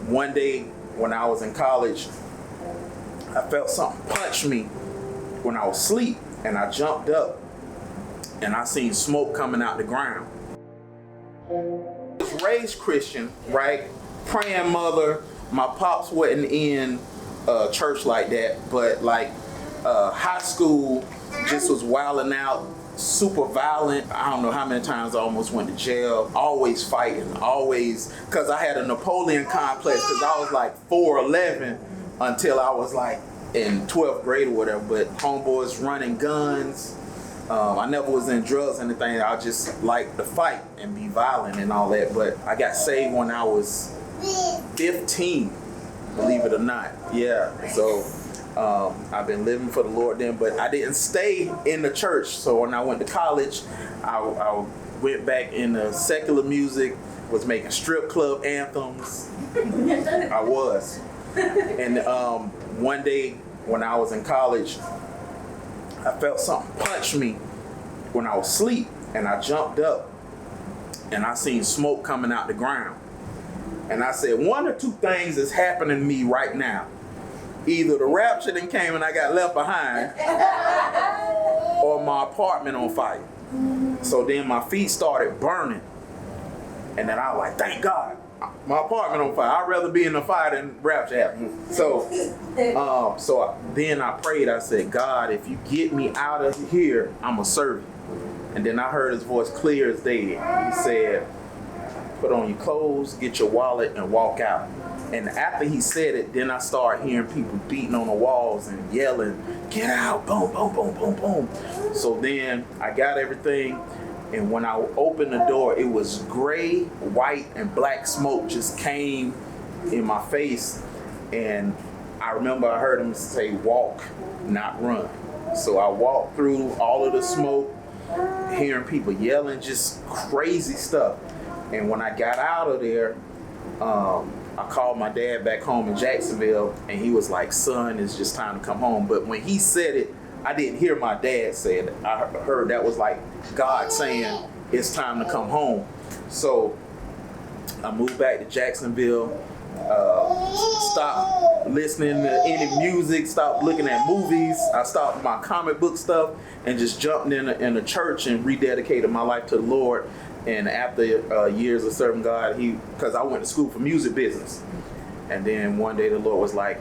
one day when I was in college, I felt something punch me when I was asleep, and I jumped up and I seen smoke coming out the ground. I was raised Christian, right? Praying mother. My pops wasn't in church like that, but like high school just was wilding out, super violent. I don't know how many times I almost went to jail, always fighting, always, because I had a Napoleon complex because I was like 4'11" until I was like in 12th grade or whatever. But homeboys running guns. I never was in drugs or anything. I just liked to fight and be violent and all that. But I got saved when I was 15, believe it or not. Yeah, so I've been living for the Lord then, but I didn't stay in the church. So when I went to college, I went back into secular music, was making strip club anthems. I was. And one day when I was in college, I felt something punch me when I was asleep, and I jumped up and I seen smoke coming out the ground. And I said, one or two things is happening to me right now. Either the rapture then came and I got left behind, or my apartment on fire. So then my feet started burning. And then I was like, thank God, my apartment on fire. I'd rather be in the fire than rapture happen. So then I prayed. I said, God, if you get me out of here, I'm going to serve you. And then I heard his voice clear as day. He said, put on your clothes, get your wallet, and walk out. And after he said it, then I started hearing people beating on the walls and yelling, get out, boom, boom, boom, boom, boom. So then I got everything. And when I opened the door, it was gray, white, and black smoke just came in my face. And I remember I heard him say, walk, not run. So I walked through all of the smoke, hearing people yelling, just crazy stuff. And when I got out of there, I called my dad back home in Jacksonville, and he was like, son, it's just time to come home. But when he said it, I didn't hear my dad say it. I heard that was like God saying, it's time to come home. So I moved back to Jacksonville, stopped listening to any music, stopped looking at movies. I stopped my comic book stuff and just jumped in a church and rededicated my life to the Lord. And after years of serving God, because I went to school for music business. And then one day the Lord was like,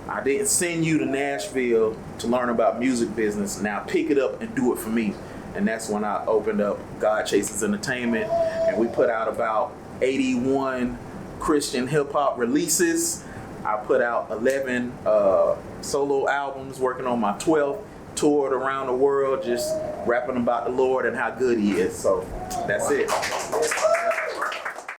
I didn't send you to Nashville to learn about music business. Now pick it up and do it for me. And that's when I opened up God Chases Entertainment. And we put out about 81 Christian hip hop releases. I put out 11 solo albums, working on my 12th, toured around the world, just rapping about the Lord and how good he is. So that's it.